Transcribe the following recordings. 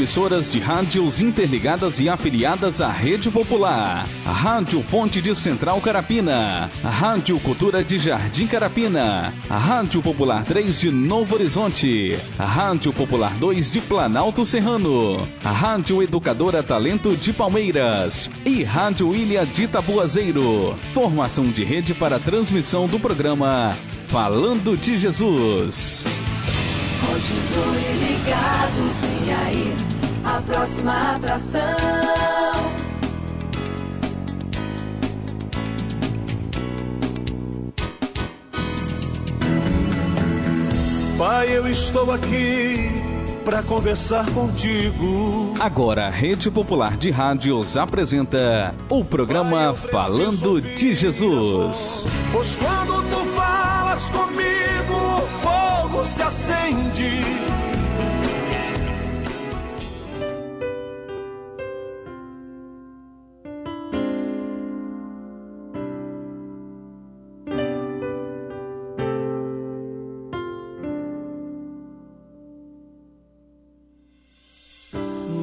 emissoras de rádios interligadas e afiliadas à Rede Popular. Rádio Fonte de Central Carapina, Rádio Cultura de Jardim Carapina, Rádio Popular 3 de Novo Horizonte, Rádio Popular 2 de Planalto Serrano, Rádio Educadora Talento de Palmeiras e Rádio Ilha de Tabuazeiro. Formação de rede para transmissão do programa Falando de Jesus. Continue ligado, vem aí a próxima atração. Pai, eu estou aqui para conversar contigo. Agora a Rede Popular de Rádios apresenta o programa Pai, Falando de Jesus. Pois quando tu falas comigo, o fogo se acende.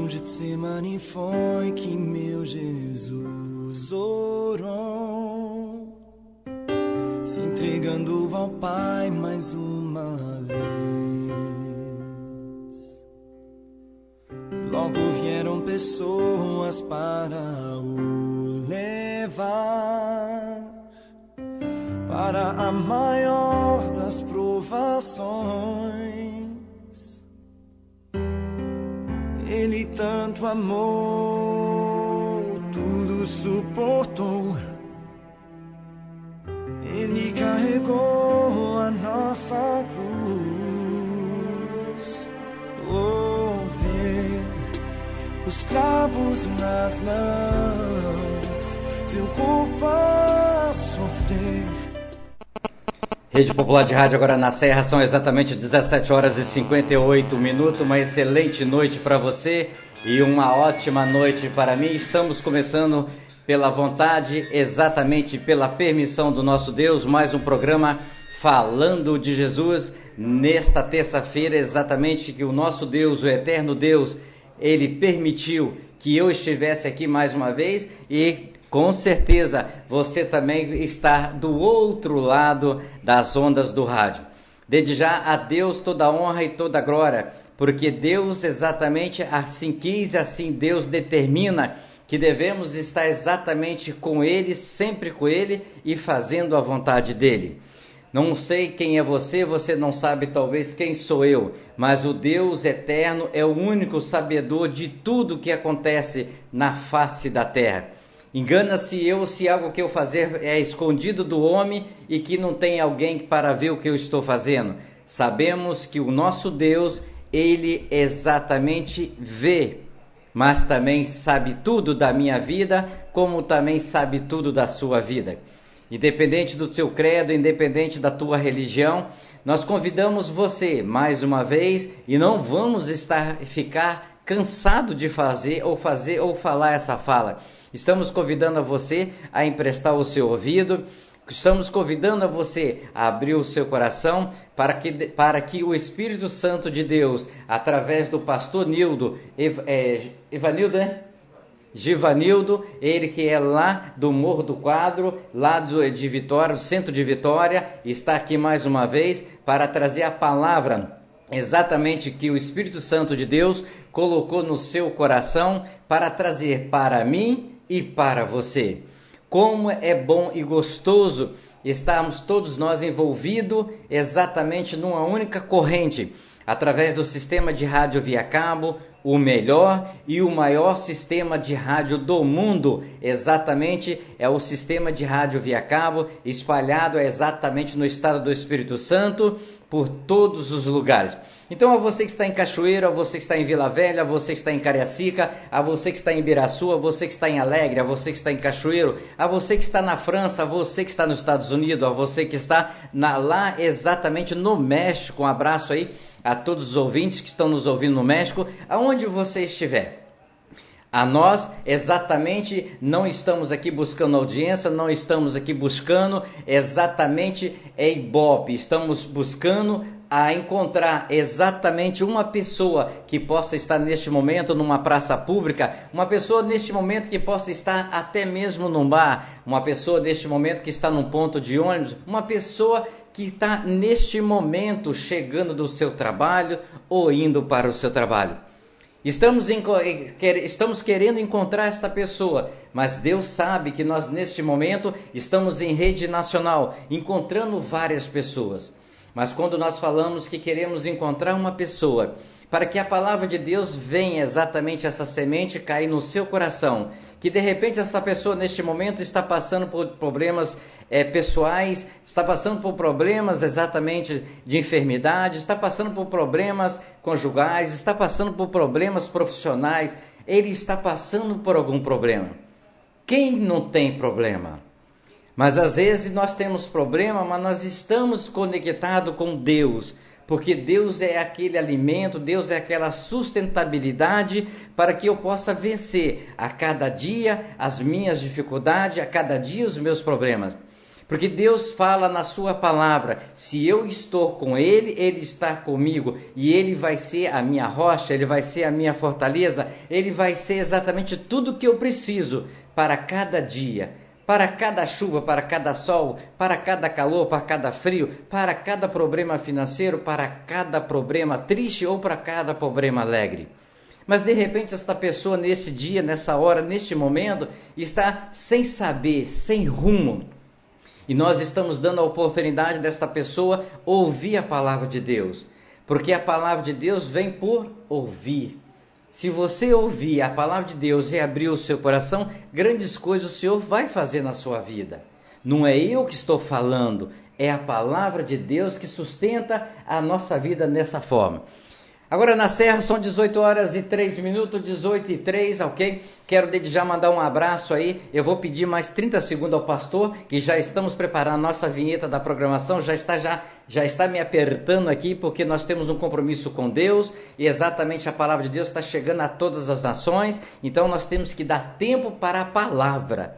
Getsemane foi que meu Jesus orou, se entregando ao Pai mais uma vez. Logo vieram pessoas para o levar para a maior das provações. Ele tanto amou, tudo suportou. Ele carregou a nossa cruz. Oh, ver os cravos nas mãos, seu corpo a sofrer. Rede Popular de Rádio agora na Serra, são exatamente 17 horas e 58 minutos, uma excelente noite para você e uma ótima noite para mim. Estamos começando pela vontade, exatamente pela permissão do nosso Deus, mais um programa Falando de Jesus, nesta terça-feira, exatamente que o nosso Deus, o eterno Deus, Ele permitiu que eu estivesse aqui mais uma vez e com certeza você também está do outro lado das ondas do rádio. Desde já a Deus toda a honra e toda a glória, porque Deus exatamente assim quis, assim Deus determina que devemos estar exatamente com Ele, sempre com Ele e fazendo a vontade dEle. Não sei quem é você, você não sabe talvez quem sou eu, mas o Deus eterno é o único sabedor de tudo que acontece na face da terra. Engana-se eu se algo que eu fazer é escondido do homem e que não tem alguém para ver o que eu estou fazendo. Sabemos que o nosso Deus, Ele exatamente vê, mas também sabe tudo da minha vida, como também sabe tudo da sua vida. Independente do seu credo, independente da tua religião, nós convidamos você mais uma vez e não vamos ficar cansado de fazer ou falar essa fala. Estamos convidando a você a emprestar o seu ouvido, estamos convidando a você a abrir o seu coração para que o Espírito Santo de Deus, através do pastor Nildo, Givanildo, ele que é lá do Morro do Quadro, lá de Vitória, do centro de Vitória, está aqui mais uma vez para trazer a palavra exatamente que o Espírito Santo de Deus colocou no seu coração para trazer para mim e para você. Como é bom e gostoso estarmos todos nós envolvidos exatamente numa única corrente, através do sistema de rádio via cabo, o melhor e o maior sistema de rádio do mundo, exatamente é o sistema de rádio via cabo, espalhado exatamente no estado do Espírito Santo, por todos os lugares. Então a você que está em Cachoeiro, a você que está em Vila Velha, a você que está em Cariacica, a você que está em Ibiraçu, a você que está em Alegre, a você que está em Cachoeiro, a você que está na França, a você que está nos Estados Unidos, a você que está lá exatamente no México, um abraço aí a todos os ouvintes que estão nos ouvindo no México, aonde você estiver. A nós, exatamente, não estamos aqui buscando audiência, não estamos aqui buscando exatamente Ibope, estamos buscando a encontrar exatamente uma pessoa que possa estar neste momento numa praça pública, uma pessoa neste momento que possa estar até mesmo num bar, uma pessoa neste momento que está num ponto de ônibus, uma pessoa que está neste momento chegando do seu trabalho ou indo para o seu trabalho. Estamos querendo encontrar esta pessoa, mas Deus sabe que nós neste momento estamos em rede nacional, encontrando várias pessoas. Mas quando nós falamos que queremos encontrar uma pessoa, para que a palavra de Deus venha exatamente essa semente cair no seu coração, que de repente essa pessoa neste momento está passando por problemas pessoais, está passando por problemas exatamente de enfermidade, está passando por problemas conjugais, está passando por problemas profissionais, ele está passando por algum problema. Quem não tem problema? Mas às vezes nós temos problema, mas nós estamos conectados com Deus, porque Deus é aquele alimento, Deus é aquela sustentabilidade para que eu possa vencer a cada dia as minhas dificuldades, a cada dia os meus problemas. Porque Deus fala na sua palavra, se eu estou com Ele, Ele está comigo, e Ele vai ser a minha rocha, Ele vai ser a minha fortaleza, Ele vai ser exatamente tudo que eu preciso para cada dia. Para cada chuva, para cada sol, para cada calor, para cada frio, para cada problema financeiro, para cada problema triste ou para cada problema alegre. Mas de repente esta pessoa nesse dia, nessa hora, neste momento, está sem saber, sem rumo. E nós estamos dando a oportunidade desta pessoa ouvir a palavra de Deus. Porque a palavra de Deus vem por ouvir. Se você ouvir a palavra de Deus e abrir o seu coração, grandes coisas o Senhor vai fazer na sua vida. Não é eu que estou falando, é a palavra de Deus que sustenta a nossa vida dessa forma. Agora na Serra são 18 horas e 3 minutos, 18 e 3, ok? Quero desde já mandar um abraço aí, eu vou pedir mais 30 segundos ao pastor, que já estamos preparando a nossa vinheta da programação, já está me apertando aqui, porque nós temos um compromisso com Deus, e exatamente a palavra de Deus está chegando a todas as nações, então nós temos que dar tempo para a palavra.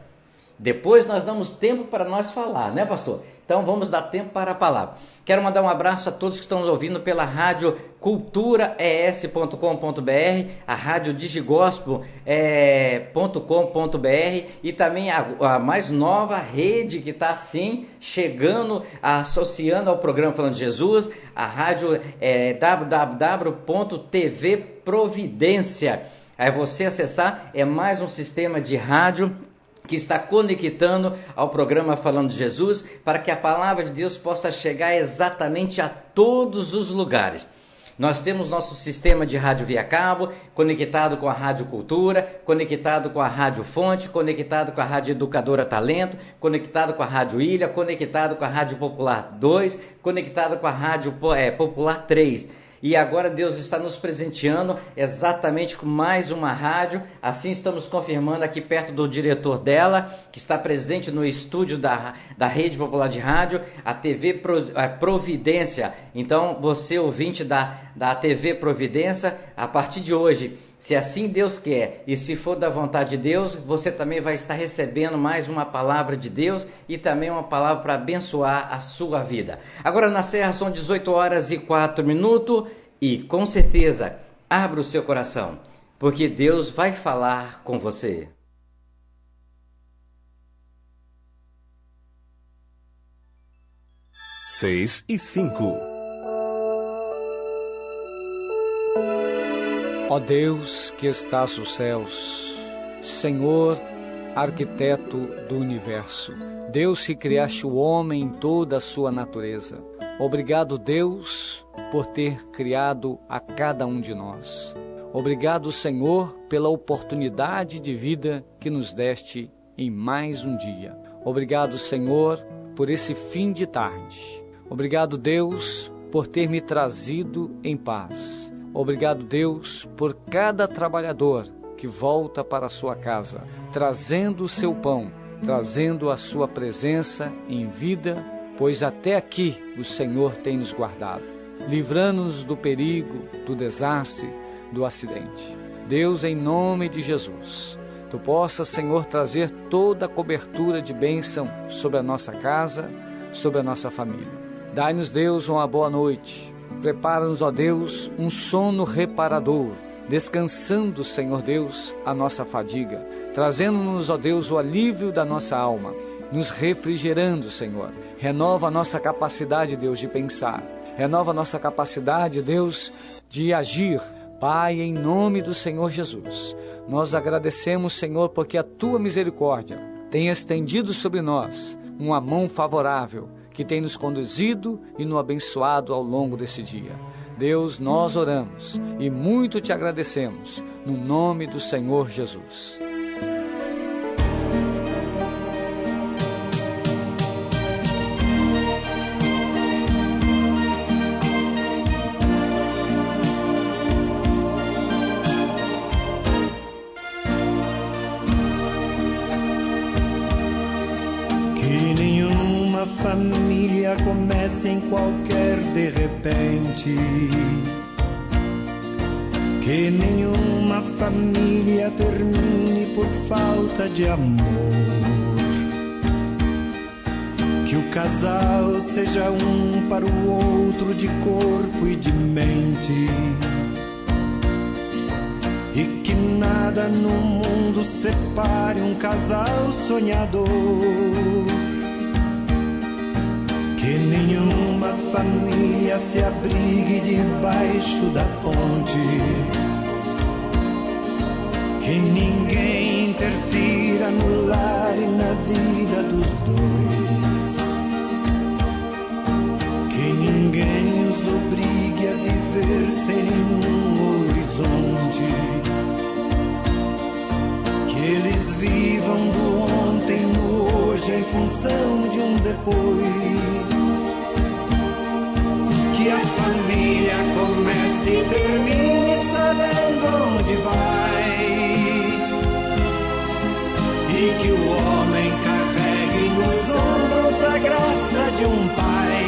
Depois nós damos tempo para nós falar, né, pastor? Então vamos dar tempo para a palavra. Quero mandar um abraço a todos que estão nos ouvindo pela rádio culturaes.com.br, a rádio digigospel.com.br e também a mais nova rede que está assim chegando, associando ao programa Falando de Jesus, a rádio www.tv Providência. Aí você acessar, é mais um sistema de rádio que está conectando ao programa Falando de Jesus, para que a palavra de Deus possa chegar exatamente a todos os lugares. Nós temos nosso sistema de rádio via cabo, conectado com a Rádio Cultura, conectado com a Rádio Fonte, conectado com a Rádio Educadora Talento, conectado com a Rádio Ilha, conectado com a Rádio Popular 2, conectado com a Rádio Popular 3. E agora Deus está nos presenteando exatamente com mais uma rádio. Assim estamos confirmando aqui perto do diretor dela, que está presente no estúdio da Rede Popular de Rádio, a TV Providência. Então, você ouvinte da TV Providência, a partir de hoje, se assim Deus quer e se for da vontade de Deus, você também vai estar recebendo mais uma palavra de Deus e também uma palavra para abençoar a sua vida. Agora na Serra são 18 horas e 4 minutos e com certeza abra o seu coração, porque Deus vai falar com você. Seis e 5. Ó Deus que estás nos céus, Senhor, arquiteto do universo, Deus que criaste o homem em toda a sua natureza, obrigado, Deus, por ter criado a cada um de nós. Obrigado, Senhor, pela oportunidade de vida que nos deste em mais um dia. Obrigado, Senhor, por esse fim de tarde. Obrigado, Deus, por ter me trazido em paz. Obrigado, Deus, por cada trabalhador que volta para a sua casa, trazendo o seu pão, trazendo a sua presença em vida, pois até aqui o Senhor tem nos guardado, livrando-nos do perigo, do desastre, do acidente. Deus, em nome de Jesus, Tu possas, Senhor, trazer toda a cobertura de bênção sobre a nossa casa, sobre a nossa família. Dai-nos, Deus, uma boa noite, Prepara-nos, ó Deus, um sono reparador, descansando, Senhor Deus, a nossa fadiga, trazendo-nos, ó Deus, o alívio da nossa alma, nos refrigerando, Senhor. Renova a nossa capacidade, Deus, de pensar. Renova a nossa capacidade, Deus, de agir. Pai, em nome do Senhor Jesus, nós agradecemos, Senhor, porque a Tua misericórdia tem estendido sobre nós uma mão favorável, que tem nos conduzido e nos abençoado ao longo desse dia. Deus, nós oramos e muito te agradecemos, no nome do Senhor Jesus. Família comece em qualquer de repente, que nenhuma família termine por falta de amor, que o casal seja um para o outro de corpo e de mente, e que nada no mundo separe um casal sonhador. Que nenhuma família se abrigue debaixo da ponte, que ninguém interfira no lar e na vida dos dois, que ninguém os obrigue a viver sem nenhum horizonte, que eles vivam do ontem no hoje em função de um depois. Que a família comece e termine sabendo onde vai, e que o homem carregue nos ombros a graça de um pai,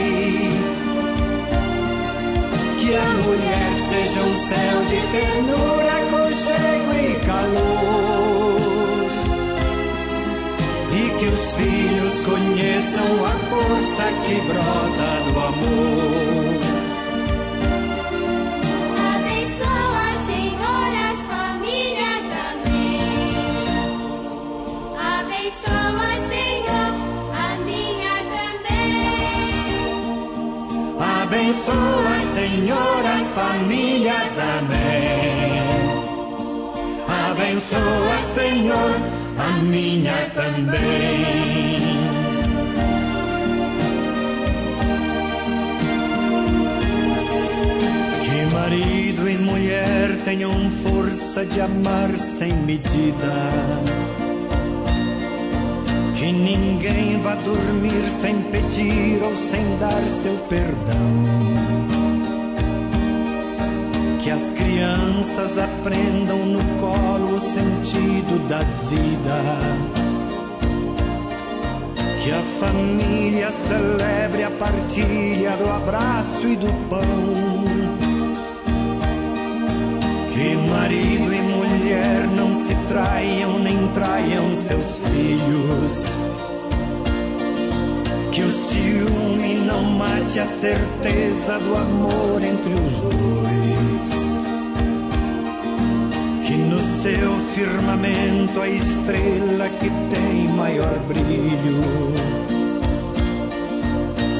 que a mulher seja um céu de ternura, aconchego e calor, e que os filhos conheçam a força que brota do amor. Abençoa, Senhor, as famílias, amém. Abençoa, Senhor, a minha também. Abençoa, Senhor, as famílias, amém. Abençoa, Senhor, a minha também. Que marido e mulher tenham força de amar sem medida, que ninguém vá dormir sem pedir ou sem dar seu perdão, que as crianças aprendam no colo o sentido da vida, que a família celebre a partilha do abraço e do pão, que marido e mulher não se traiam nem traiam seus filhos, que o ciúme não mate a certeza do amor entre os dois, que no seu firmamento a estrela que tem maior brilho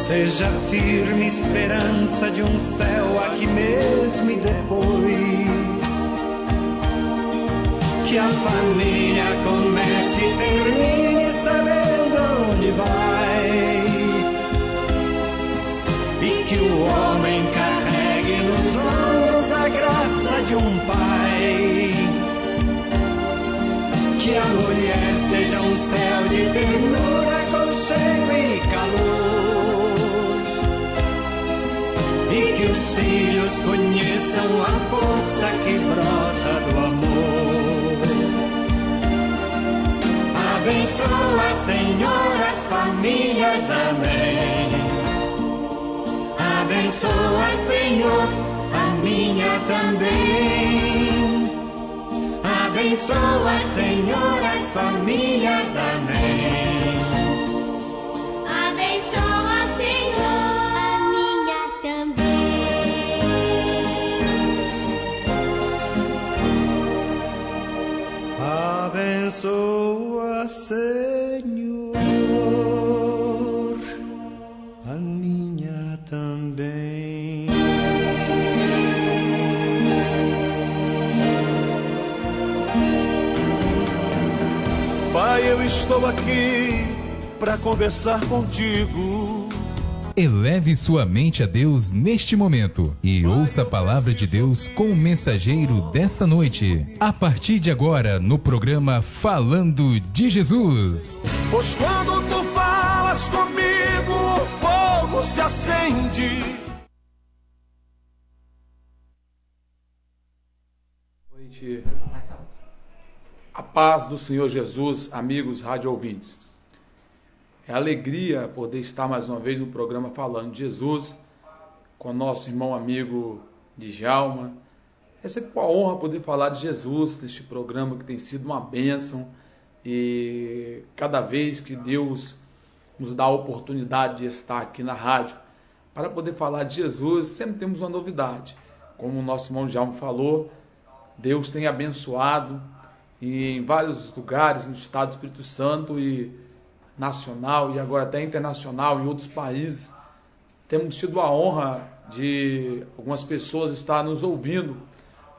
seja firme esperança de um céu aqui mesmo e depois, que a família comece e termine sabendo onde vai, e que o homem carregue nos ombros a graça de um pai, que a mulher seja um céu de ternura, aconchego e calor, e que os filhos conheçam a força que brota do amor. Abençoa, Senhor, as famílias, amém. Abençoa, Senhor, a minha também. Abençoa, Senhor, as famílias, amém. Abençoa, Senhor, a minha também. Abençoa, Senhor, a minha também. Pai, eu estou aqui para conversar contigo. Eleve sua mente a Deus neste momento e ouça a palavra de Deus com o mensageiro desta noite. A partir de agora, no programa Falando de Jesus. Pois quando tu falas comigo, o fogo se acende. Noite. A paz do Senhor Jesus, amigos rádio ouvintes. É alegria poder estar mais uma vez no programa Falando de Jesus, com nosso irmão amigo Djalma. É sempre uma honra poder falar de Jesus neste programa que tem sido uma bênção. E cada vez que Deus nos dá a oportunidade de estar aqui na rádio para poder falar de Jesus, sempre temos uma novidade. Como o nosso irmão Djalma falou, Deus tem abençoado em vários lugares no estado do Espírito Santo e nacional e agora até internacional em outros países. Temos tido a honra de algumas pessoas estar nos ouvindo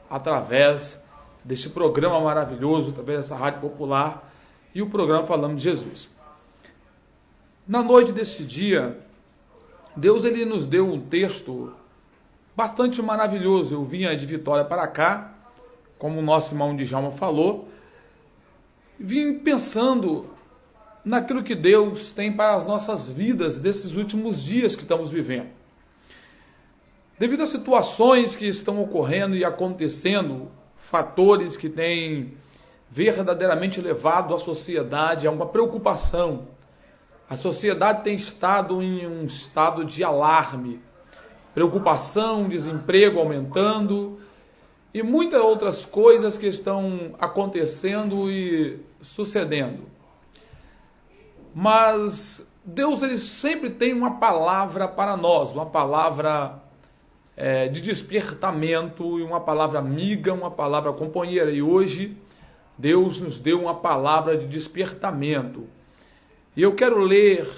através deste programa maravilhoso, através dessa rádio popular e o programa Falando de Jesus. Na noite deste dia, Deus ele nos deu um texto bastante maravilhoso. Eu vinha de Vitória para cá, como o nosso irmão Djalma falou, vim pensando naquilo que Deus tem para as nossas vidas desses últimos dias que estamos vivendo. Devido às situações que estão ocorrendo e acontecendo, fatores que têm verdadeiramente levado a sociedade a uma preocupação. A sociedade tem estado em um estado de alarme, preocupação, desemprego aumentando e muitas outras coisas que estão acontecendo e sucedendo. Mas Deus ele sempre tem uma palavra para nós, uma palavra de despertamento, e uma palavra amiga, uma palavra companheira. E hoje Deus nos deu uma palavra de despertamento. E eu quero ler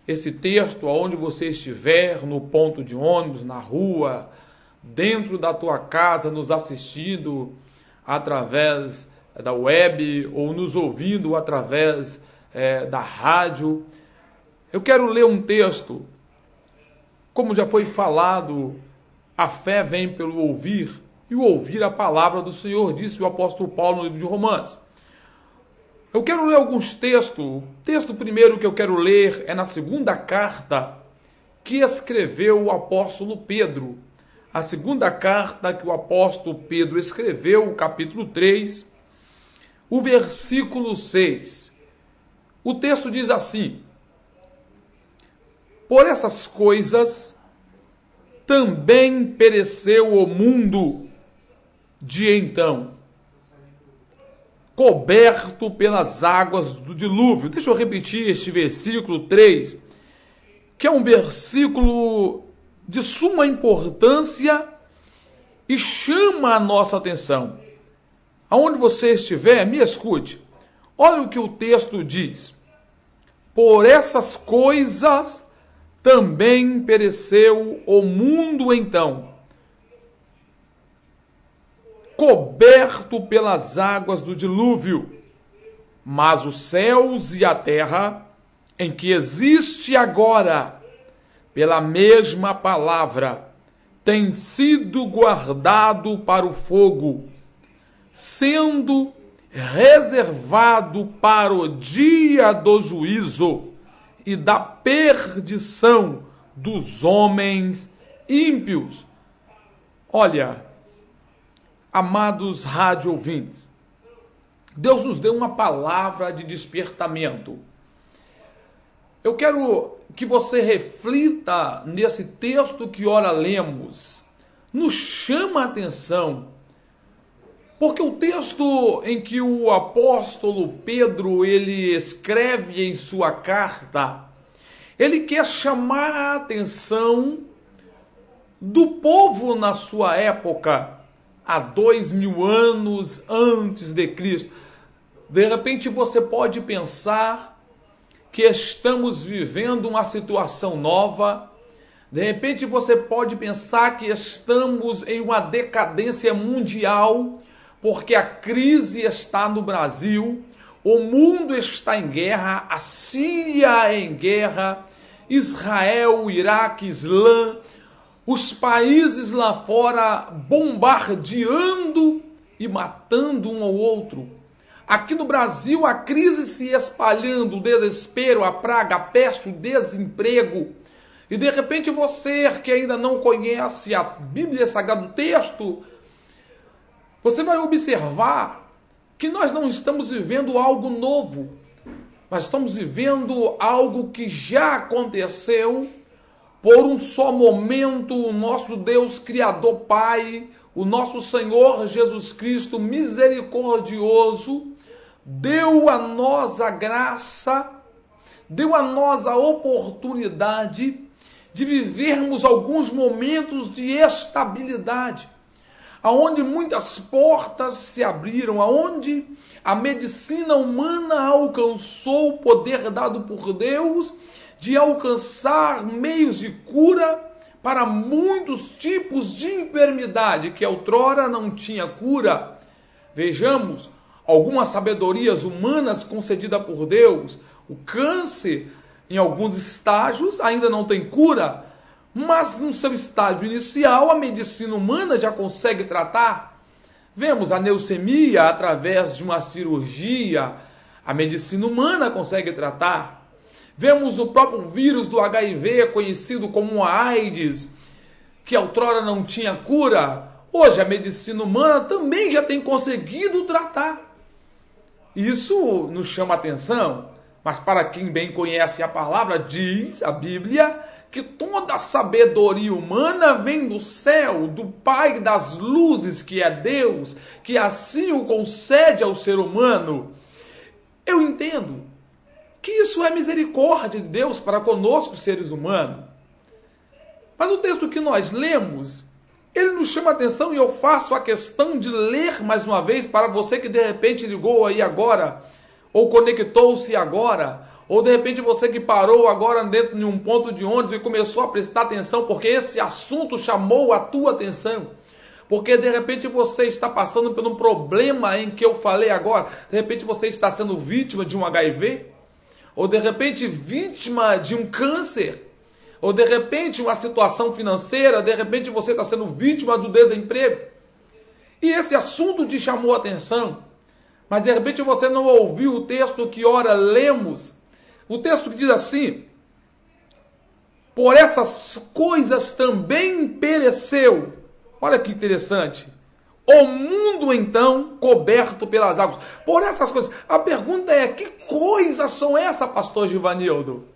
esse texto aonde você estiver, no ponto de ônibus, na rua, dentro da tua casa, nos assistindo através da web ou nos ouvindo através da rádio. Eu quero ler um texto. Como já foi falado, a fé vem pelo ouvir, e o ouvir a palavra do Senhor, disse o apóstolo Paulo no livro de Romanos. Eu quero ler alguns textos. O texto primeiro que eu quero ler é na segunda carta que escreveu o apóstolo Pedro. A segunda carta que o apóstolo Pedro escreveu, o capítulo 3, o versículo 6. O texto diz assim: por essas coisas também pereceu o mundo de então, coberto pelas águas do dilúvio. Deixa eu repetir este versículo 3, que é um versículo de suma importância e chama a nossa atenção. Aonde você estiver, me escute. Olha o que o texto diz. Por essas coisas também pereceu o mundo então, coberto pelas águas do dilúvio. Mas os céus e a terra, em que existe agora, pela mesma palavra, tem sido guardado para o fogo, sendo reservado para o dia do juízo e da perdição dos homens ímpios. Olha, amados rádio ouvintes, Deus nos deu uma palavra de despertamento. Eu quero que você reflita nesse texto que ora lemos. Nos chama a atenção, porque o texto em que o apóstolo Pedro ele escreve em sua carta, ele quer chamar a atenção do povo na sua época, há 2000 anos antes de Cristo. De repente você pode pensar que estamos vivendo uma situação nova. De repente você pode pensar que estamos em uma decadência mundial, porque a crise está no Brasil, o mundo está em guerra, a Síria é em guerra, Israel, Iraque, Islã, os países lá fora bombardeando e matando um ao outro. Aqui no Brasil, a crise se espalhando, o desespero, a praga, a peste, o desemprego. E de repente você que ainda não conhece a Bíblia Sagrada, o texto, você vai observar que nós não estamos vivendo algo novo. Nós estamos vivendo algo que já aconteceu por um só momento. O nosso Deus Criador Pai, o nosso Senhor Jesus Cristo misericordioso, deu a nós a graça, deu a nós a oportunidade de vivermos alguns momentos de estabilidade, aonde muitas portas se abriram, aonde a medicina humana alcançou o poder dado por Deus de alcançar meios de cura para muitos tipos de enfermidade que outrora não tinha cura. Vejamos algumas sabedorias humanas concedidas por Deus. O câncer, em alguns estágios, ainda não tem cura, mas no seu estágio inicial a medicina humana já consegue tratar. Vemos a leucemia através de uma cirurgia, a medicina humana consegue tratar. Vemos o próprio vírus do HIV, conhecido como a AIDS, que outrora não tinha cura, hoje a medicina humana também já tem conseguido tratar. Isso nos chama a atenção, mas para quem bem conhece a palavra, diz a Bíblia que toda a sabedoria humana vem do céu, do Pai das luzes, que é Deus, que assim o concede ao ser humano. Eu entendo que isso é misericórdia de Deus para conosco, seres humanos. Mas o texto que nós lemos, ele nos chama a atenção, e eu faço a questão de ler mais uma vez para você que de repente ligou aí agora, ou conectou-se agora, ou de repente você que parou agora dentro de um ponto de ônibus e começou a prestar atenção porque esse assunto chamou a tua atenção. Porque de repente você está passando por um problema em que eu falei agora. De repente você está sendo vítima de um HIV, ou de repente vítima de um câncer, ou de repente uma situação financeira, de repente você está sendo vítima do desemprego. E esse assunto te chamou a atenção, mas de repente você não ouviu o texto que ora lemos. O texto que diz assim: por essas coisas também pereceu. Olha que interessante. O mundo então coberto pelas águas. Por essas coisas. A pergunta é: que coisas são essas, pastor Givanildo?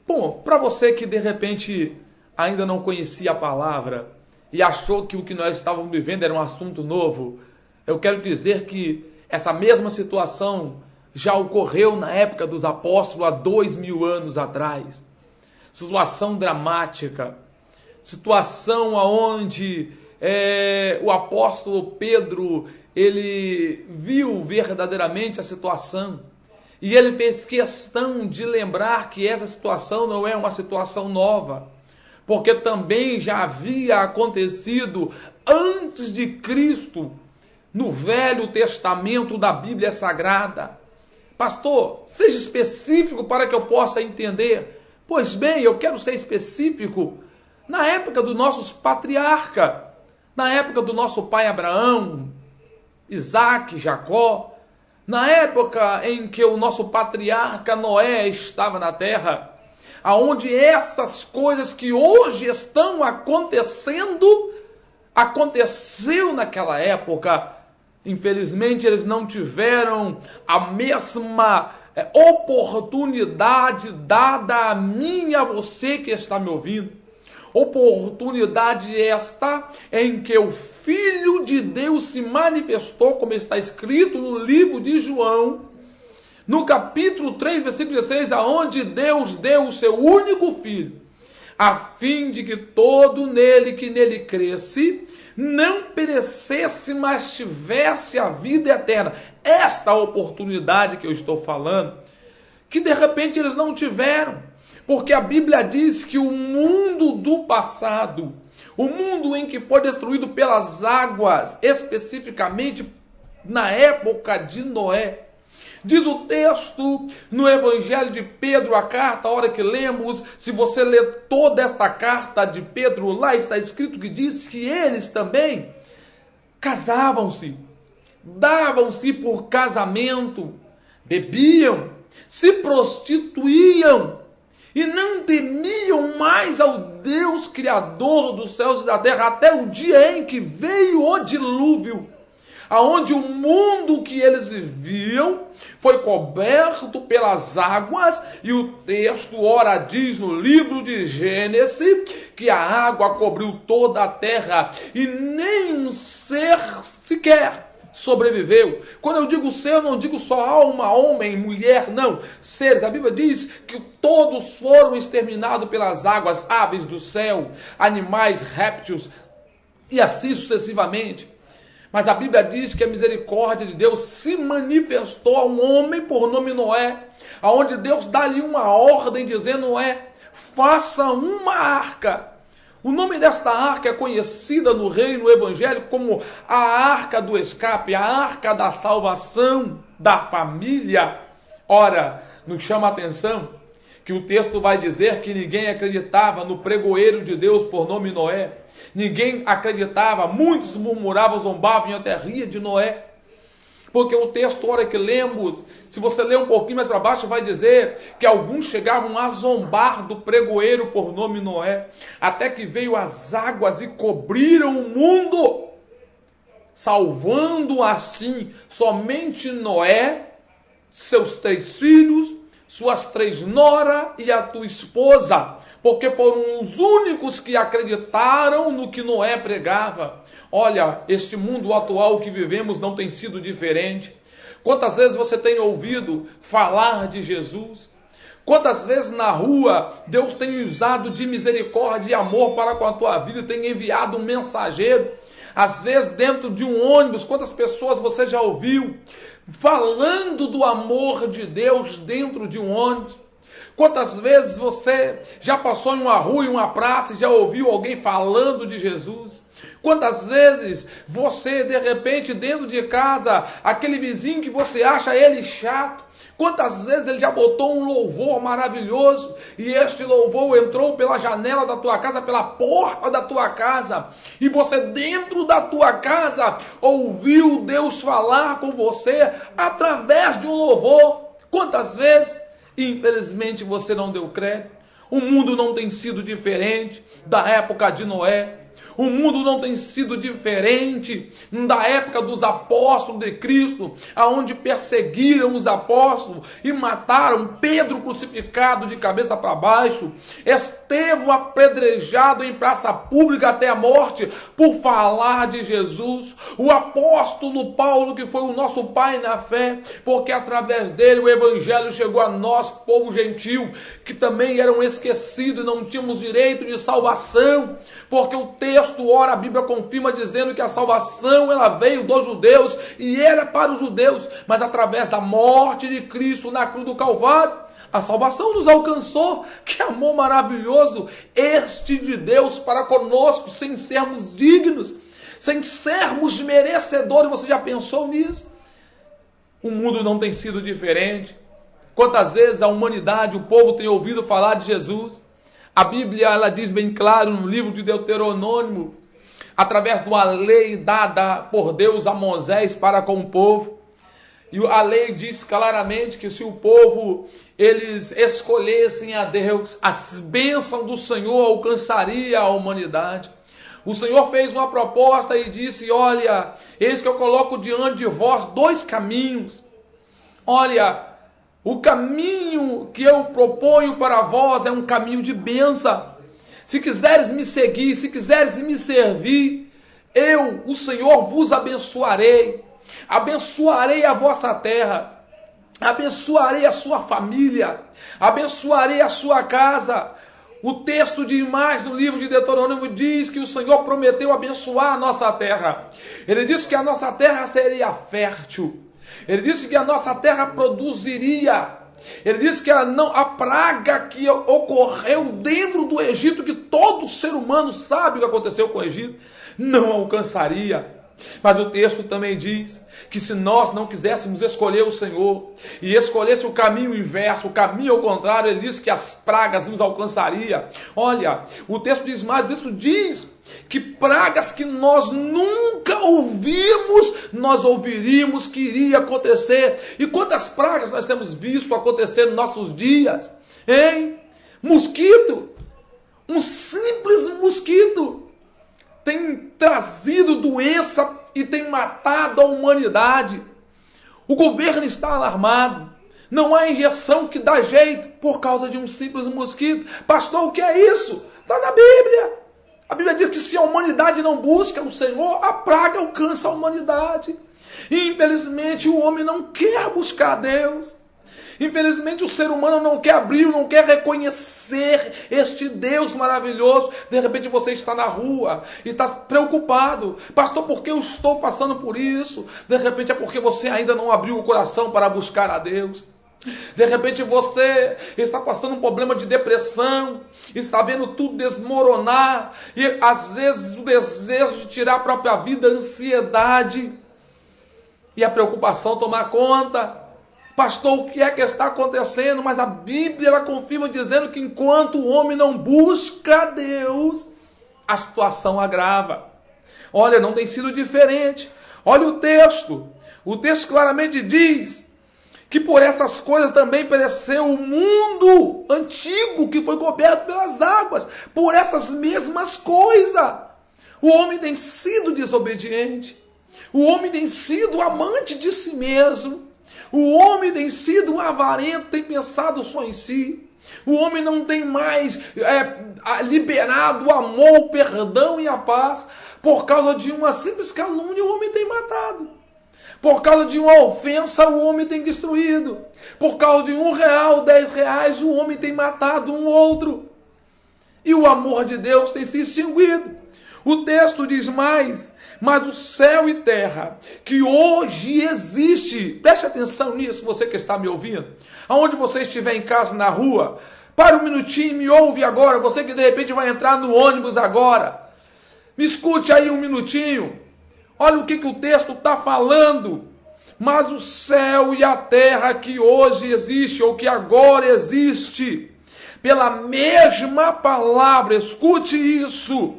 Bom, para você que de repente ainda não conhecia a palavra e achou que o que nós estávamos vivendo era um assunto novo, eu quero dizer que essa mesma situação já ocorreu na época dos apóstolos há 2000 anos atrás. Situação dramática. Situação onde o apóstolo Pedro, ele viu verdadeiramente a situação. E ele fez questão de lembrar que essa situação não é uma situação nova, porque também já havia acontecido antes de Cristo, no Velho Testamento da Bíblia Sagrada. Pastor, seja específico para que eu possa entender. Pois bem, eu quero ser específico. Na época dos nossos patriarcas, na época do nosso pai Abraão, Isaac, Jacó, na época em que o nosso patriarca Noé estava na terra, aonde essas coisas que hoje estão acontecendo, aconteceu naquela época. Infelizmente, eles não tiveram a mesma oportunidade dada a mim e a você que está me ouvindo. Oportunidade esta em que o Filho de Deus se manifestou, como está escrito no livro de João, no capítulo 3, versículo 16, aonde Deus deu o seu único Filho, a fim de que todo que nele cresce, não perecesse, mas tivesse a vida eterna. esta oportunidade que eu estou falando, que de repente eles não tiveram, porque a Bíblia diz que o mundo do passado, o mundo em que foi destruído pelas águas, especificamente na época de Noé, diz o texto no Evangelho de Pedro, a carta, a hora que lemos, se você ler toda esta carta de Pedro, lá está escrito que diz que eles também casavam-se, davam-se por casamento, bebiam, se prostituíam e não temiam mais ao Deus Criador dos céus e da terra, até o dia em que veio o dilúvio, aonde o mundo que eles viviam foi coberto pelas águas, e o texto ora diz no livro de Gênesis que a água cobriu toda a terra e nenhum ser sequer sobreviveu. Quando eu digo ser, eu não digo só alma, homem, mulher, não. Seres, a Bíblia diz que todos foram exterminados pelas águas, aves do céu, animais, répteis e assim sucessivamente. Mas a Bíblia diz que a misericórdia de Deus se manifestou a um homem por nome Noé, aonde Deus dá-lhe uma ordem dizendo: Noé, faça uma arca. O nome desta arca é conhecida no reino evangélico como a arca do escape, a arca da salvação da família. Ora, nos chama a atenção que o texto vai dizer que ninguém acreditava no pregoeiro de Deus por nome Noé. Ninguém acreditava, muitos murmuravam, zombavam e até ria de Noé. Porque o texto, hora que lemos, se você ler um pouquinho mais para baixo, vai dizer que alguns chegavam a zombar do pregoeiro por nome Noé, até que veio as águas e cobriram o mundo, salvando assim somente Noé, seus 3 filhos, suas 3 noras e a tua esposa, porque foram os únicos que acreditaram no que Noé pregava. Olha, este mundo atual que vivemos não tem sido diferente. Quantas vezes você tem ouvido falar de Jesus? Quantas vezes na rua Deus tem usado de misericórdia e amor para com a tua vida, tem enviado um mensageiro? Às vezes dentro de um ônibus, quantas pessoas você já ouviu falando do amor de Deus dentro de um ônibus? Quantas vezes você já passou em uma rua, em uma praça, e já ouviu alguém falando de Jesus? Quantas vezes você, de repente, dentro de casa, aquele vizinho que você acha ele chato, quantas vezes ele já botou um louvor maravilhoso, e este louvor entrou pela janela da tua casa, pela porta da tua casa, e você dentro da tua casa ouviu Deus falar com você através de um louvor? Quantas vezes? Infelizmente você não deu crédito. O mundo não tem sido diferente da época de Noé. O mundo não tem sido diferente da época dos apóstolos de Cristo, aonde perseguiram os apóstolos e mataram Pedro crucificado de cabeça para baixo, Estevão apedrejado em praça pública até a morte por falar de Jesus, o apóstolo Paulo, que foi o nosso pai na fé, porque através dele o evangelho chegou a nós, povo gentil, que também eram esquecidos e não tínhamos direito de salvação, porque o texto, ora, a Bíblia confirma dizendo que a salvação ela veio dos judeus e era para os judeus, mas através da morte de Cristo na cruz do Calvário, a salvação nos alcançou. Que amor maravilhoso este de Deus para conosco, sem sermos dignos, sem sermos merecedores. Você já pensou nisso? O mundo não tem sido diferente. Quantas vezes a humanidade, o povo tem ouvido falar de Jesus? A Bíblia ela diz bem claro no livro de Deuteronômio, através de uma lei dada por Deus a Moisés para com o povo. E a lei diz claramente que se o povo eles escolhessem a Deus, as bênçãos do Senhor alcançaria a humanidade. O Senhor fez uma proposta e disse: olha, eis que eu coloco diante de vós 2 caminhos. Olha, o caminho que eu proponho para vós é um caminho de bênção. Se quiseres me seguir, se quiseres me servir, eu, o Senhor, vos abençoarei. Abençoarei a vossa terra. Abençoarei a sua família. Abençoarei a sua casa. O texto de mais no livro de Deuteronômio diz que o Senhor prometeu abençoar a nossa terra. Ele disse que a nossa terra seria fértil. Ele disse que a nossa terra produziria. Ele disse que a praga que ocorreu dentro do Egito, que todo ser humano sabe o que aconteceu com o Egito, não alcançaria. Mas o texto também diz que se nós não quiséssemos escolher o Senhor e escolhesse o caminho inverso, o caminho ao contrário, ele disse que as pragas nos alcançaria. Olha, o texto diz mais, o texto diz que pragas que nós nunca ouvimos, nós ouviríamos que iria acontecer. E quantas pragas nós temos visto acontecer nos nossos dias? Hein? Mosquito. Um simples mosquito tem trazido doença e tem matado a humanidade. O governo está alarmado. Não há injeção que dá jeito por causa de um simples mosquito. Pastor, o que é isso? Está na Bíblia. A Bíblia diz que se a humanidade não busca o Senhor, a praga alcança a humanidade. E infelizmente o homem não quer buscar Deus. Infelizmente o ser humano não quer abrir, não quer reconhecer este Deus maravilhoso. De repente você está na rua, está preocupado. Pastor, por que eu estou passando por isso? De repente é porque você ainda não abriu o coração para buscar a Deus. De repente você está passando um problema de depressão, está vendo tudo desmoronar, e às vezes o desejo de tirar a própria vida, a ansiedade e a preocupação tomar conta. Pastor, o que é que está acontecendo? Mas a Bíblia ela confirma dizendo que enquanto o homem não busca Deus, a situação agrava. Olha, não tem sido diferente. Olha o texto. O texto claramente diz que por essas coisas também pereceu o mundo antigo que foi coberto pelas águas. Por essas mesmas coisas. O homem tem sido desobediente. O homem tem sido amante de si mesmo. O homem tem sido um avarento, tem pensado só em si. O homem não tem mais liberado o amor, o perdão e a paz. Por causa de uma simples calúnia, o homem tem matado. Por causa de uma ofensa, o homem tem destruído. Por causa de R$1, R$10, o homem tem matado um outro. E o amor de Deus tem se extinguido. O texto diz mais: mas o céu e terra que hoje existe, preste atenção nisso, você que está me ouvindo, aonde você estiver em casa, na rua, para um minutinho e me ouve agora, você que de repente vai entrar no ônibus agora, me escute aí um minutinho, olha o que o texto está falando. Mas o céu e a terra que hoje existe, ou que agora existe, pela mesma palavra, escute isso,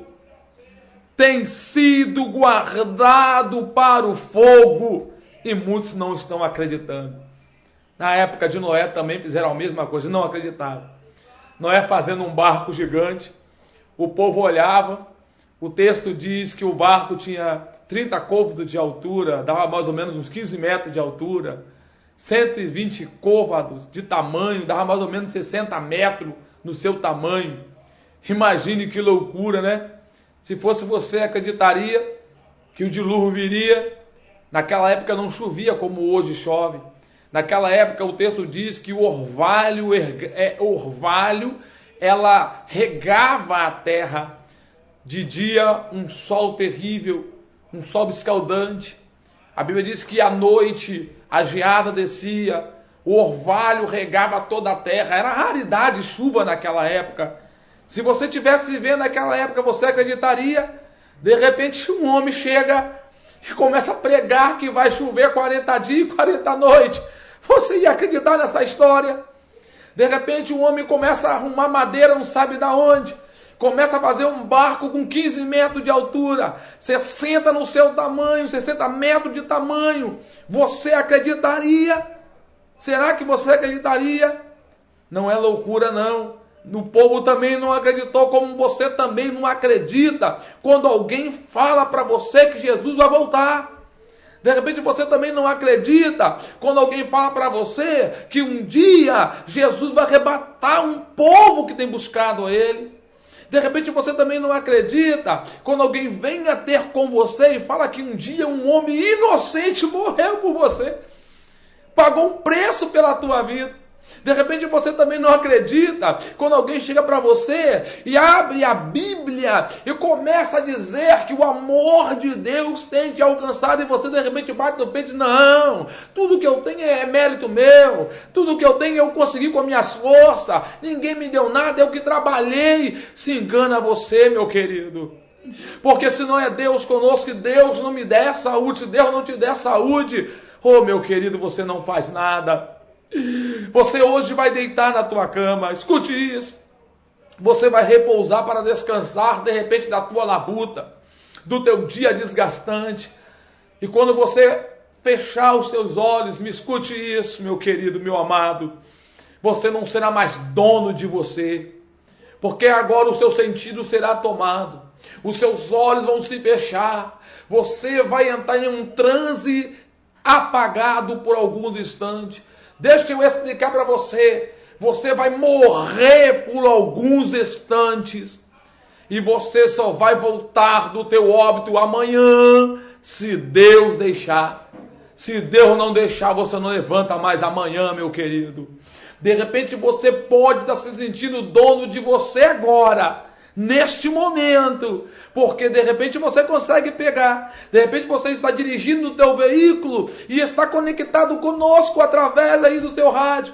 tem sido guardado para o fogo, e muitos não estão acreditando. Na época de Noé também fizeram a mesma coisa, não acreditaram. Noé fazendo um barco gigante, o povo olhava, o texto diz que o barco tinha 30 côvados de altura, dava mais ou menos uns 15 metros de altura, 120 côvados de tamanho, dava mais ou menos 60 metros no seu tamanho. Imagine que loucura, né? Se fosse você, acreditaria que o dilúvio viria? Naquela época não chovia como hoje chove. Naquela época o texto diz que o orvalho ela regava a terra. De dia um sol terrível, um sol escaldante. A Bíblia diz que à noite a geada descia, o orvalho regava toda a terra. Era raridade chuva naquela época. Se você estivesse vivendo naquela época, você acreditaria? De repente um homem chega e começa a pregar que vai chover 40 dias e 40 noites. Você ia acreditar nessa história? De repente um homem começa a arrumar madeira, não sabe de onde. Começa a fazer um barco com 15 metros de altura, 60 no seu tamanho, 60 metros de tamanho. Você acreditaria? Será que você acreditaria? Não é loucura não. O povo também não acreditou, como você também não acredita quando alguém fala para você que Jesus vai voltar. De repente você também não acredita quando alguém fala para você que um dia Jesus vai arrebatar um povo que tem buscado a Ele. De repente você também não acredita quando alguém vem a ter com você e fala que um dia um homem inocente morreu por você. Pagou um preço pela tua vida. De repente você também não acredita quando alguém chega para você e abre a Bíblia e começa a dizer que o amor de Deus tem te alcançado, e você de repente bate no peito e diz: não, tudo que eu tenho é mérito meu, tudo que eu tenho eu consegui com as minhas forças, ninguém me deu nada, eu que trabalhei. Se engana você, meu querido. Porque se não é Deus conosco, que Deus não me der saúde, se Deus não te der saúde, oh meu querido, você não faz nada. Você hoje vai deitar na tua cama, escute isso, você vai repousar para descansar de repente da tua labuta, do teu dia desgastante, e quando você fechar os seus olhos, me escute isso, meu querido, meu amado, você não será mais dono de você, porque agora o seu sentido será tomado, os seus olhos vão se fechar, você vai entrar em um transe apagado por alguns instantes. Deixa eu explicar para você. Você vai morrer por alguns instantes e você só vai voltar do teu óbito amanhã, se Deus deixar. Se Deus não deixar, você não levanta mais amanhã, meu querido. De repente você pode estar se sentindo dono de você agora, neste momento, porque de repente você consegue pegar, de repente você está dirigindo o teu veículo e está conectado conosco através aí do teu rádio.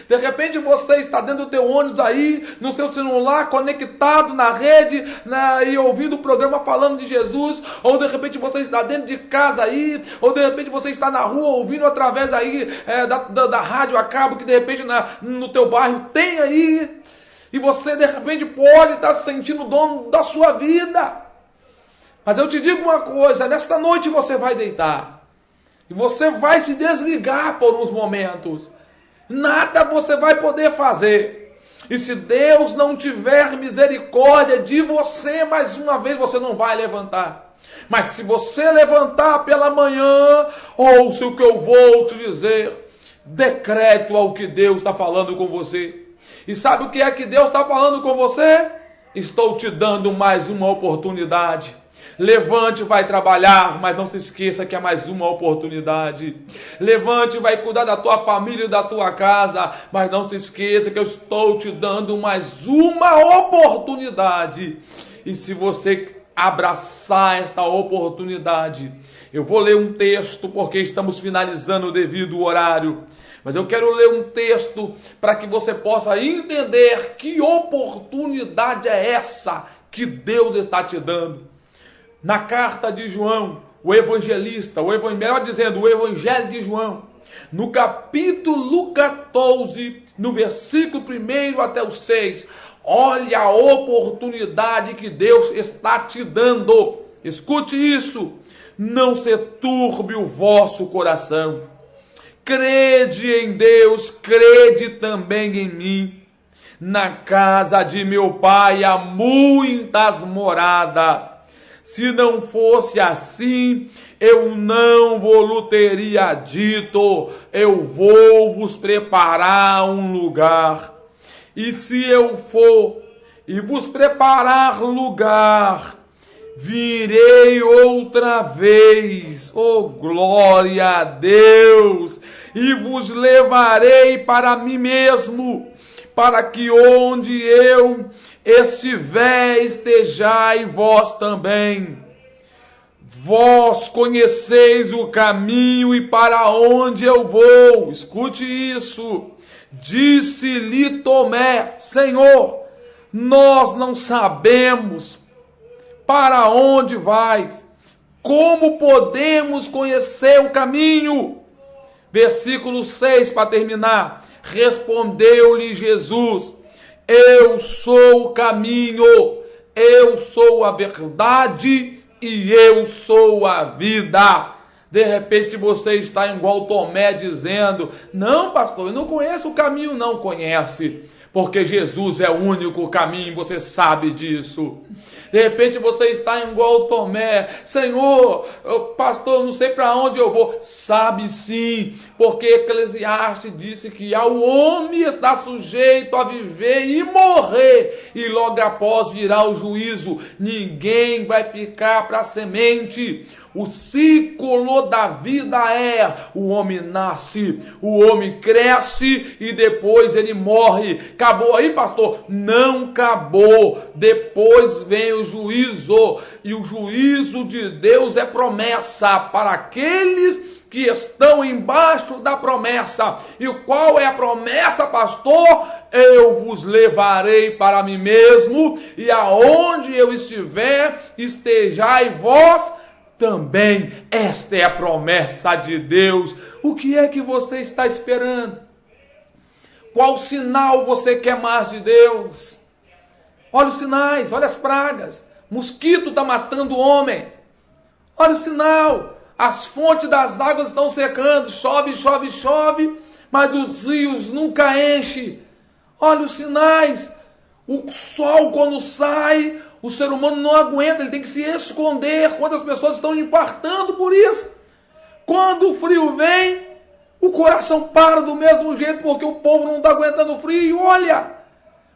De repente você está dentro do teu ônibus aí, no seu celular, conectado na rede, e ouvindo o programa falando de Jesus, ou de repente você está dentro de casa aí, ou de repente você está na rua ouvindo através aí da rádio a cabo, que de repente no teu bairro tem aí. E você de repente pode estar se sentindo dono da sua vida. Mas eu te digo uma coisa, nesta noite você vai deitar. E você vai se desligar por uns momentos. Nada você vai poder fazer. E se Deus não tiver misericórdia de você, mais uma vez você não vai levantar. Mas se você levantar pela manhã, ouça o que eu vou te dizer. Decreto ao que Deus está falando com você. E sabe o que é que Deus está falando com você? Estou te dando mais uma oportunidade. Levante e vai trabalhar, mas não se esqueça que é mais uma oportunidade. Levante e vai cuidar da tua família e da tua casa, mas não se esqueça que eu estou te dando mais uma oportunidade. E se você abraçar esta oportunidade, eu vou ler um texto porque estamos finalizando o devido horário. Mas eu quero ler um texto para que você possa entender que oportunidade é essa que Deus está te dando. Na carta de João, o evangelista, melhor dizendo, o evangelho de João, no capítulo 14, no versículo 1 até o 6, olha a oportunidade que Deus está te dando. Escute isso. Não se turbe o vosso coração. Crede em Deus, crede também em mim. Na casa de meu pai há muitas moradas. Se não fosse assim, eu não vos teria dito, eu vou vos preparar um lugar. E se eu for e vos preparar lugar, virei outra vez, oh glória a Deus, e vos levarei para mim mesmo, para que onde eu estiver, estejai vós também. Vós conheceis o caminho e para onde eu vou. Escute isso. Disse-lhe Tomé: Senhor, nós não sabemos para onde vais. Como podemos conhecer o caminho? Versículo 6 para terminar. Respondeu-lhe Jesus: eu sou o caminho, eu sou a verdade e eu sou a vida. De repente você está igual Tomé dizendo: não, pastor, eu não conheço o caminho. Não conhece, porque Jesus é o único caminho, você sabe disso. De repente você está igual Tomé: Senhor, pastor, não sei para onde eu vou. Sabe sim, porque Eclesiastes disse que ao homem está sujeito a viver e morrer, e logo após virá o juízo. Ninguém vai ficar para a semente. O ciclo da vida é: o homem nasce, o homem cresce e depois ele morre. Acabou aí, pastor? Não acabou. Depois vem o juízo, e o juízo de Deus é promessa para aqueles que estão embaixo da promessa. E qual é a promessa, pastor? Eu vos levarei para mim mesmo, e aonde eu estiver, estejai vós também. Esta é a promessa de Deus. O que é que você está esperando? Qual sinal você quer mais de Deus? Olha os sinais, olha as pragas. Mosquito está matando o homem. Olha o sinal. As fontes das águas estão secando. Chove, chove, chove, mas os rios nunca enchem. Olha os sinais. O sol, quando sai, o ser humano não aguenta, ele tem que se esconder. Quantas pessoas estão infartando por isso? Quando o frio vem, o coração para do mesmo jeito, porque o povo não está aguentando o frio. Olha,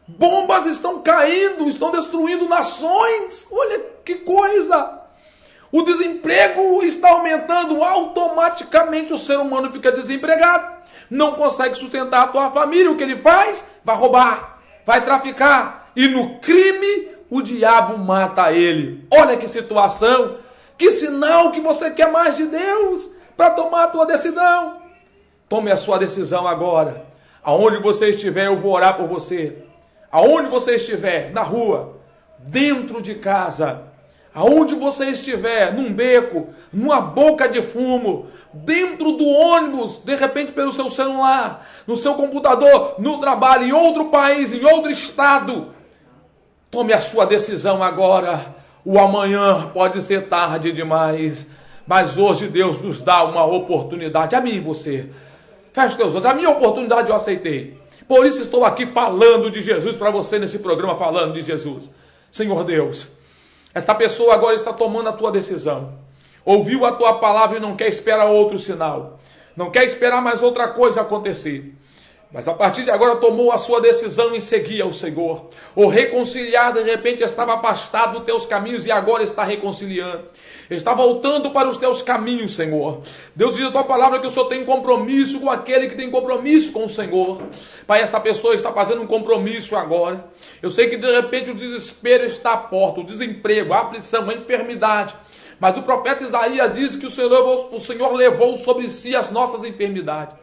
bombas estão caindo, estão destruindo nações. Olha que coisa. O desemprego está aumentando, automaticamente o ser humano fica desempregado, não consegue sustentar a tua família. O que ele faz? Vai roubar, vai traficar, e no crime o diabo mata ele. Olha que situação, que sinal que você quer mais de Deus para tomar a tua decisão. Tome a sua decisão agora. Aonde você estiver, eu vou orar por você. Aonde você estiver, na rua, dentro de casa, aonde você estiver, num beco, numa boca de fumo, dentro do ônibus, de repente pelo seu celular, no seu computador, no trabalho, em outro país, em outro estado, tome a sua decisão agora. O amanhã pode ser tarde demais, mas hoje Deus nos dá uma oportunidade, a mim e você. Feche os teus olhos, a minha oportunidade eu aceitei. Por isso estou aqui falando de Jesus para você nesse programa, falando de Jesus. Senhor Deus, esta pessoa agora está tomando a tua decisão. Ouviu a tua palavra e não quer esperar outro sinal. Não quer esperar mais outra coisa acontecer. Mas a partir de agora tomou a sua decisão em seguir ao Senhor. Ou reconciliar, de repente estava afastado dos teus caminhos e agora está reconciliando. Está voltando para os teus caminhos, Senhor. Deus diz a tua palavra que o Senhor tem compromisso com aquele que tem compromisso com o Senhor. Pai, esta pessoa está fazendo um compromisso agora. Eu sei que de repente o desespero está à porta, o desemprego, a aflição, a enfermidade. Mas o profeta Isaías diz que o Senhor levou sobre si as nossas enfermidades.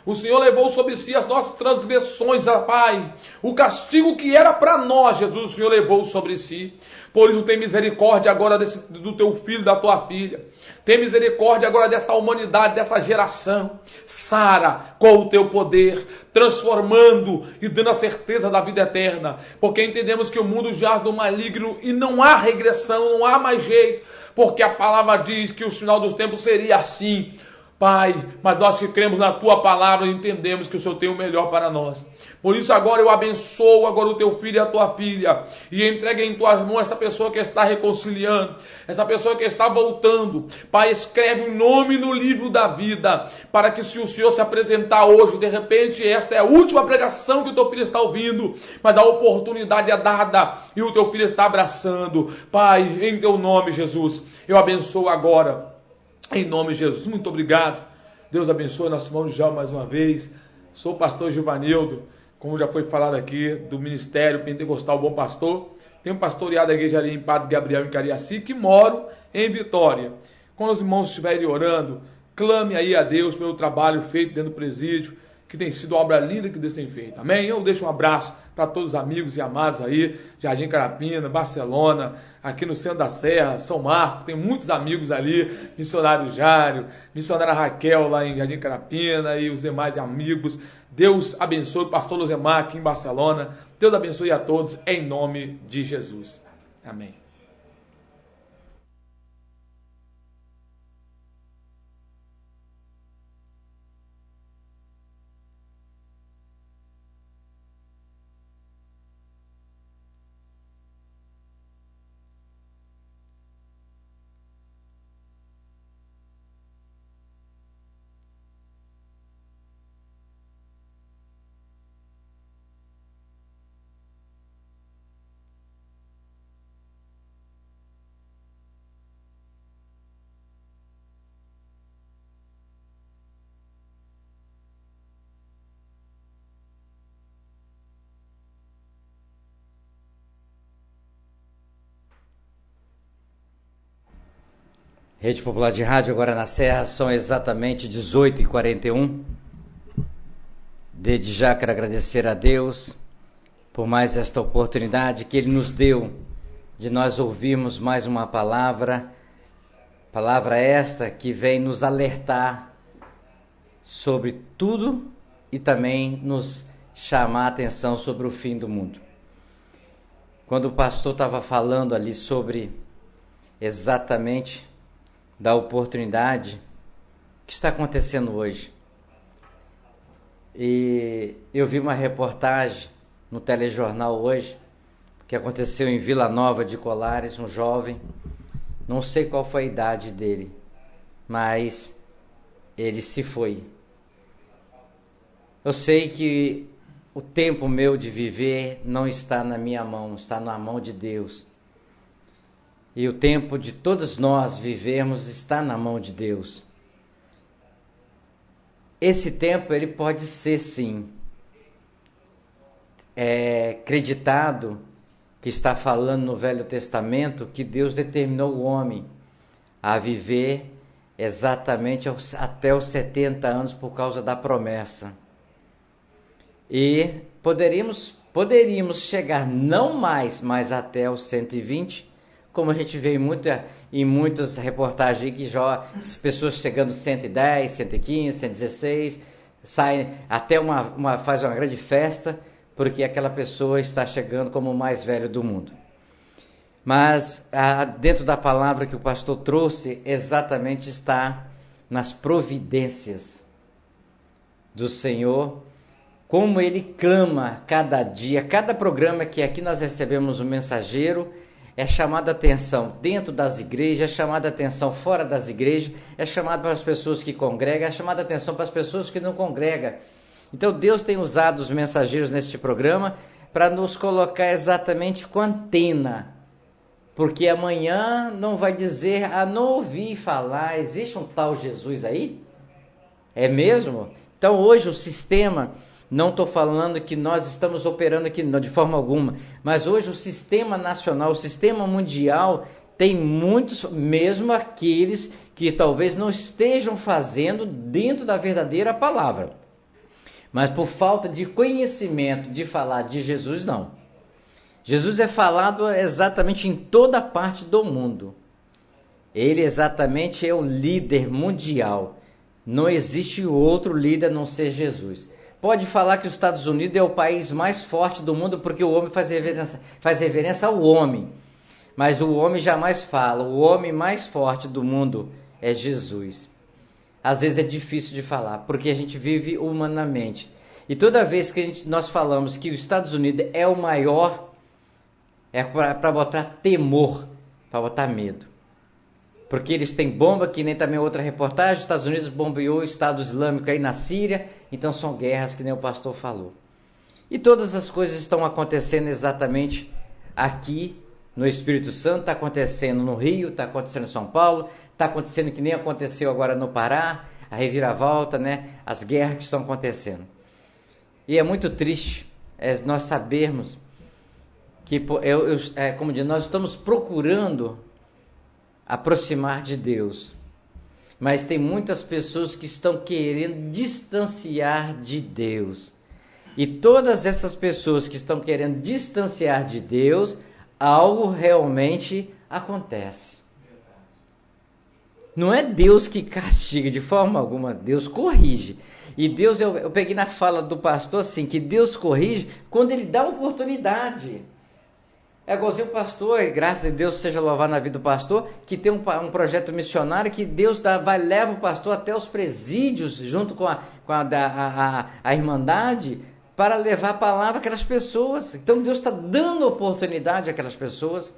O Senhor levou sobre si as nossas transgressões, Pai. O castigo que era para nós, Jesus, o Senhor levou sobre si. Por isso tem misericórdia agora do teu filho, da tua filha. Tem misericórdia agora desta humanidade, dessa geração. Sara com o teu poder, transformando e dando a certeza da vida eterna. Porque entendemos que o mundo jaz do maligno e não há regressão, não há mais jeito. Porque a palavra diz que o final dos tempos seria assim. Pai, mas nós que cremos na tua palavra entendemos que o Senhor tem o melhor para nós. Por isso agora eu abençoo agora o teu filho e a tua filha e entregue em tuas mãos essa pessoa que está reconciliando, essa pessoa que está voltando. Pai, escreve um nome no livro da vida, para que se o Senhor se apresentar hoje, de repente esta é a última pregação que o teu filho está ouvindo, mas a oportunidade é dada e o teu filho está abraçando. Pai, em teu nome, Jesus, eu abençoo agora. Em nome de Jesus, muito obrigado. Deus abençoe nosso irmão Djalma mais uma vez. Sou o pastor Givanildo, como já foi falado aqui, do Ministério Pentecostal Bom Pastor. Tenho pastoreado a igreja ali em Padre Gabriel, em Cariacica, e moro em Vitória. Quando os irmãos estiverem orando, clame aí a Deus pelo trabalho feito dentro do presídio, que tem sido uma obra linda que Deus tem feito. Amém? Eu deixo um abraço para todos os amigos e amados aí, Jardim Carapina, Barcelona, aqui no centro da Serra, São Marcos, tem muitos amigos ali, missionário Jário, missionária Raquel lá em Jardim Carapina e os demais amigos. Deus abençoe o pastor Luzemar aqui em Barcelona. Deus abençoe a todos em nome de Jesus. Amém. Rede Popular de Rádio, agora na Serra, são exatamente 18h41. Desde já quero agradecer a Deus por mais esta oportunidade que Ele nos deu de nós ouvirmos mais uma palavra esta que vem nos alertar sobre tudo e também nos chamar a atenção sobre o fim do mundo. Quando o pastor estava falando ali sobre exatamente da oportunidade que está acontecendo hoje, e eu vi uma reportagem no telejornal hoje, que aconteceu em Vila Nova de Colares, um jovem, não sei qual foi a idade dele, mas ele se foi. Eu sei que o tempo meu de viver não está na minha mão, está na mão de Deus. E o tempo de todos nós vivermos está na mão de Deus. Esse tempo, ele pode ser, sim, acreditado que está falando no Velho Testamento que Deus determinou o homem a viver exatamente até os 70 anos por causa da promessa. E poderíamos chegar não mais, mas até os 120, como a gente vê em muitas reportagens aí que já as pessoas chegando 110, 115, 116, saem até faz uma grande festa, porque aquela pessoa está chegando como o mais velho do mundo. Mas dentro da palavra que o pastor trouxe, exatamente está nas providências do Senhor, como Ele clama cada dia, cada programa que aqui nós recebemos o mensageiro, é chamada a atenção dentro das igrejas, é chamada a atenção fora das igrejas, é chamada para as pessoas que congregam, é chamada a atenção para as pessoas que não congregam. Então Deus tem usado os mensageiros neste programa para nos colocar exatamente com antena, porque amanhã não vai dizer, não ouvi falar, existe um tal Jesus aí? É mesmo? Então hoje o sistema... Não estou falando que nós estamos operando aqui de forma alguma, mas hoje o sistema nacional, o sistema mundial tem muitos, mesmo aqueles que talvez não estejam fazendo dentro da verdadeira palavra. Mas por falta de conhecimento de falar de Jesus, não. Jesus é falado exatamente em toda parte do mundo. Ele exatamente é o líder mundial. Não existe outro líder a não ser Jesus. Pode falar que os Estados Unidos é o país mais forte do mundo porque o homem faz reverência ao homem. Mas o homem jamais fala, o homem mais forte do mundo é Jesus. Às vezes é difícil de falar, porque a gente vive humanamente. E toda vez que nós falamos que os Estados Unidos é o maior, é para botar temor, para botar medo. Porque eles têm bomba, que nem também outra reportagem, os Estados Unidos bombeou o Estado Islâmico aí na Síria, então são guerras que nem o pastor falou. E todas as coisas estão acontecendo exatamente aqui no Espírito Santo, está acontecendo no Rio, está acontecendo em São Paulo, está acontecendo que nem aconteceu agora no Pará, a reviravolta, né? As guerras que estão acontecendo. E é muito triste nós sabermos que, como diz, nós estamos procurando aproximar de Deus, mas tem muitas pessoas que estão querendo distanciar de Deus, e todas essas pessoas que estão querendo distanciar de Deus, algo realmente acontece. Não é Deus que castiga de forma alguma, Deus corrige. E Deus, eu peguei na fala do pastor assim, que Deus corrige quando Ele dá oportunidade. É igualzinho o pastor, e graças a Deus seja louvado na vida do pastor, que tem um projeto missionário que Deus leva o pastor até os presídios, junto com a Irmandade, para levar a palavra àquelas pessoas. Então Deus está dando oportunidade àquelas pessoas.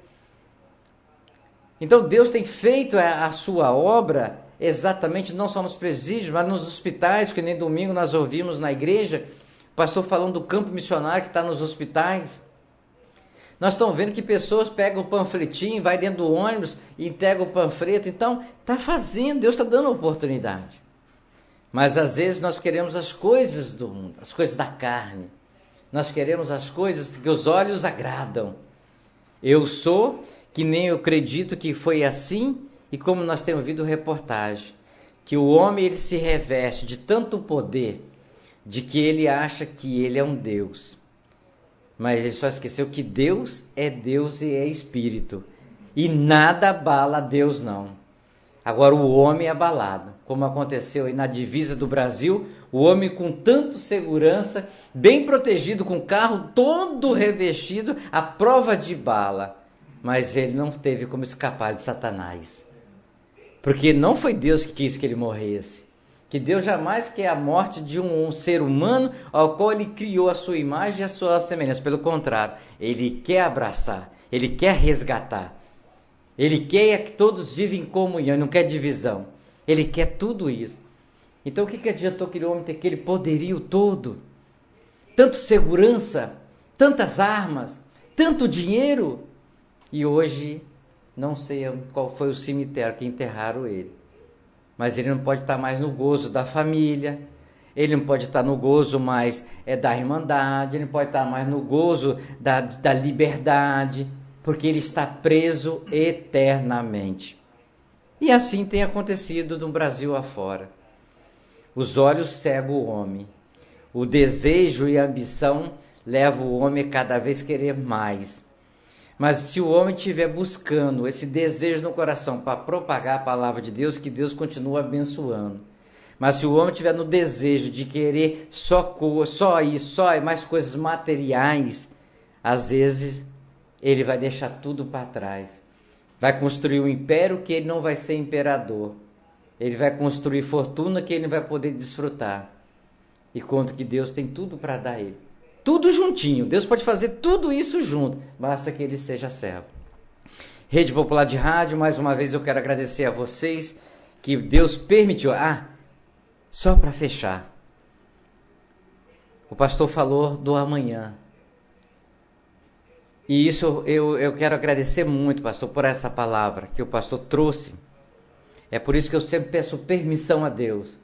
Então Deus tem feito a sua obra exatamente não só nos presídios, mas nos hospitais, que nem domingo nós ouvimos na igreja, o pastor falando do campo missionário que está nos hospitais. Nós estamos vendo que pessoas pegam o panfletinho, vai dentro do ônibus e entregam o panfleto. Então, está fazendo, Deus está dando oportunidade. Mas às vezes nós queremos as coisas do mundo, as coisas da carne. Nós queremos as coisas que os olhos agradam. Eu sou, que nem eu acredito que foi assim, E como nós temos ouvido reportagem, que o homem ele se reveste de tanto poder, de que ele acha que ele é um Deus. Mas ele só esqueceu que Deus e é Espírito. E nada abala Deus, não. Agora o homem é abalado, como aconteceu aí na divisa do Brasil, o homem com tanto segurança, bem protegido, com o carro todo revestido, à prova de bala. Mas ele não teve como escapar de Satanás. Porque não foi Deus que quis que ele morresse. Que Deus jamais quer a morte de um ser humano ao qual ele criou a sua imagem e a sua semelhança. Pelo contrário, ele quer abraçar, ele quer resgatar. Ele quer que todos vivem em comunhão, não quer divisão. Ele quer tudo isso. Então o que adiantou aquele homem ter aquele poderio todo? Tanto segurança, tantas armas, tanto dinheiro. E hoje, não sei qual foi o cemitério que enterraram ele. Mas ele não pode estar mais no gozo da família. Ele não pode estar no gozo mais da irmandade. Ele não pode estar mais no gozo da liberdade. Porque ele está preso eternamente. E assim tem acontecido no Brasil afora. Os olhos cegam o homem. O desejo e a ambição levam o homem a cada vez querer mais. Mas se o homem estiver buscando esse desejo no coração para propagar a palavra de Deus, que Deus continua abençoando. Mas se o homem estiver no desejo de querer só mais coisas materiais, às vezes ele vai deixar tudo para trás. Vai construir um império que ele não vai ser imperador. Ele vai construir fortuna que ele não vai poder desfrutar. E conta que Deus tem tudo para dar a ele. Tudo juntinho. Deus pode fazer tudo isso junto. Basta que ele seja servo. Rede Popular de Rádio, mais uma vez eu quero agradecer a vocês que Deus permitiu. Só para fechar. O pastor falou do amanhã. E isso eu quero agradecer muito, pastor, por essa palavra que o pastor trouxe. É por isso que eu sempre peço permissão a Deus.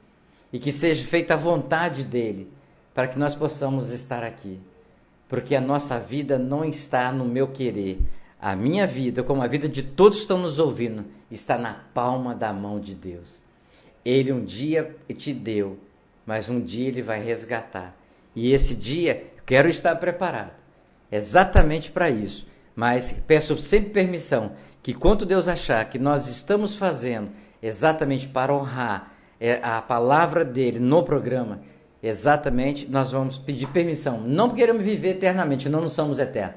E que seja feita a vontade dele, para que nós possamos estar aqui. Porque a nossa vida não está no meu querer. A minha vida, como a vida de todos que estão nos ouvindo, está na palma da mão de Deus. Ele um dia te deu, mas um dia ele vai resgatar. E esse dia, eu quero estar preparado. Exatamente para isso. Mas peço sempre permissão, que quando Deus achar que nós estamos fazendo exatamente para honrar a palavra dele no programa, exatamente, nós vamos pedir permissão. Não porque queremos viver eternamente, não somos eternos.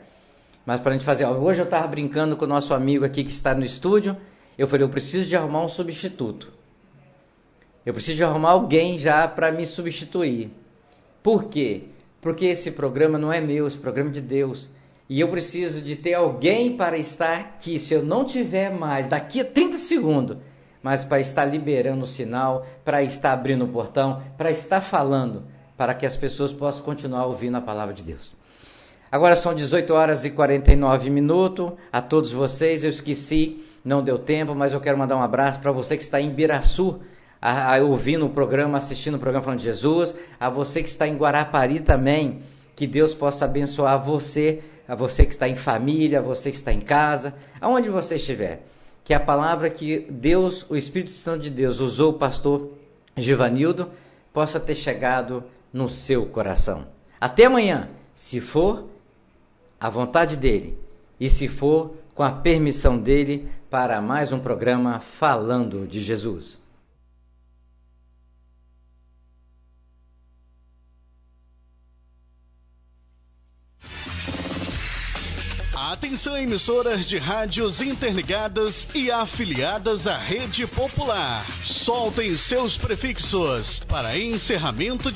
Mas para a gente fazer, hoje eu estava brincando com o nosso amigo aqui que está no estúdio, eu falei, eu preciso de arrumar um substituto. Eu preciso de arrumar alguém já para me substituir. Por quê? Porque esse programa não é meu, esse programa é de Deus. E eu preciso de ter alguém para estar aqui, se eu não tiver mais, daqui a 30 segundos, mas para estar liberando o sinal, para estar abrindo o portão, para estar falando, para que as pessoas possam continuar ouvindo a palavra de Deus. Agora são 18 horas e 49 minutos. A todos vocês, eu esqueci, não deu tempo, mas eu quero mandar um abraço para você que está em Biraçu, ouvindo o programa, assistindo o programa Falando de Jesus, a você que está em Guarapari também, que Deus possa abençoar você, a você que está em família, a você que está em casa, aonde você estiver, que a palavra que Deus, o Espírito Santo de Deus usou o pastor Givanildo, possa ter chegado no seu coração. Até amanhã, se for a vontade dele, e se for com a permissão dele, para mais um programa Falando de Jesus. Atenção, emissoras de rádios interligadas e afiliadas à Rede Popular. Soltem seus prefixos para encerramento de